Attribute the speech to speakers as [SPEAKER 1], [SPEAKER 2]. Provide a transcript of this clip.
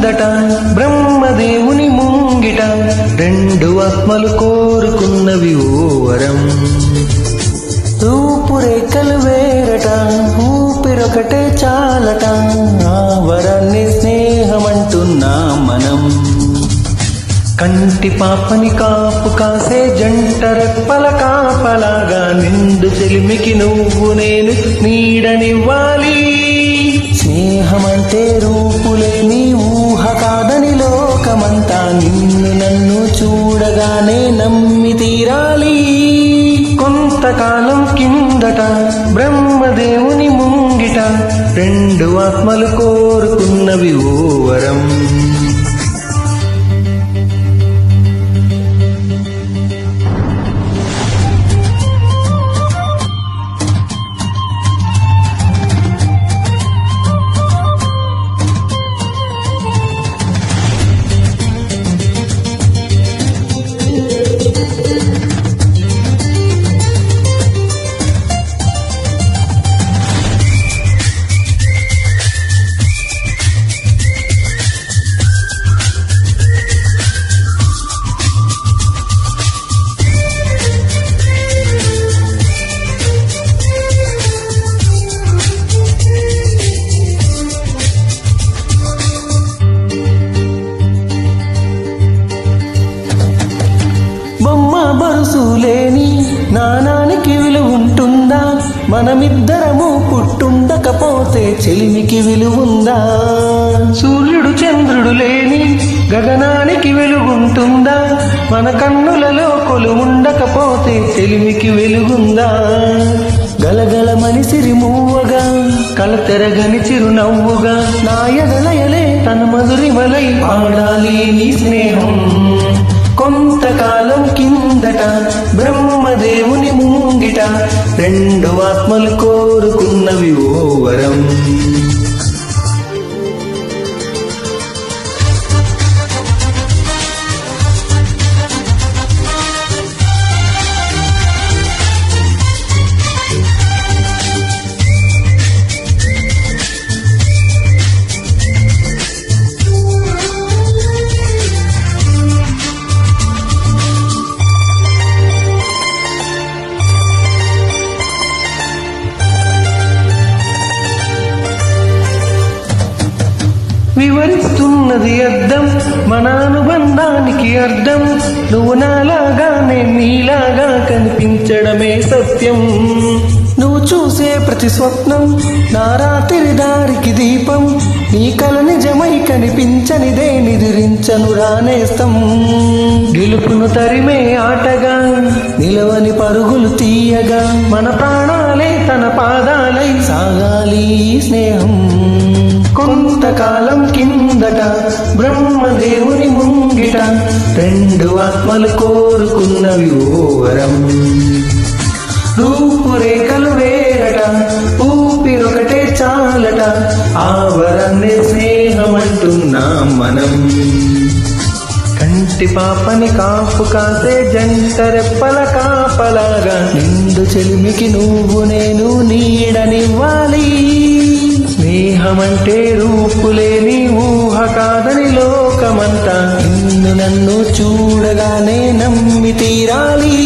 [SPEAKER 1] కిందట బ్రహ్మదేవుని ముంగిట రెండు ఆత్మలు కోరుకున్నవి ఓ వరం. రూపురేఖలు వేరట ఊపిరొకటే చాలట, ఆ వరాన్ని స్నేహమంటున్నాం మనం. కంటి పాపని కాపు కాసే జంట రెప్పల కాపలాగా నిండు చెలిమికి నువ్వు నేను నీడనివ్వాలి. స్నేహమంటే రూపులేని ఊహ కాదని లోకమంతా నిన్ను నన్ను చూడగానే నమ్మి తీరాలి. కొంతకాలం కిందట బ్రహ్మదేవుని ముంగిట రెండు ఆత్మలు కోరుకున్నవి ఓ వరం. బరుసులేని నానానికి విలువ ఉంటుందా? మనమిద్దరము పుట్టుండకపోతే చెలిమికి విలువుందా? సూర్యుడు చంద్రుడు లేని గగనానికి వెలుగుంటుందా? మన కన్నులలో కొలువుండకపోతే చెలిమికి వెలుగుందా? గలగల మనిసిరి మూవగా కలతెరగని చిరునవ్వుగా నా ఎదలయలే తన మధురిమలై పాడాలి నీ స్నేహం. కొంతకాలం కిందట బ్రహ్మదేవుని ముంగిట రెండు ఆత్మలు కోరుకున్నవి ఓ వరం. వివరిస్తున్నది అర్థం మన అనుబంధానికి అర్థం. నువ్వు నాలాగా నేను నీలాగా కనిపించడమే సత్యం. నువ్వు చూసే ప్రతి స్వప్నం నా రాత్రి దారికి దీపం. నీ కల నిజమై కనిపించనిదే నిదురించను రానేస్తం. గెలుపును తరిమే ఆటగా నిలవని పరుగులు తీయగా మన ప్రాణాలే తన పాదాలై సాగాలి స్నేహం. కొంతకాలం కిందట బ్రహ్మదేవుని ముంగిట రెండు ఆత్మలు కోరుకున్నవి ఓ వరం. రూపురేఖలు వేరట ఊపిరొకటే చాలట, ఆ వరాన్ని స్నేహమంటున్నాం మనం. కంటి పాపని కాపు కాసే జంట రెప్పల కాపలాగా నిండు చెలిమికి నువ్వు నేను నీడనివ్వాలి. స్నేహమంటే రూపులేని ఊహ కాదని లోకమంతా నిన్ను నన్ను చూడగానే నమ్మి తీరాలి.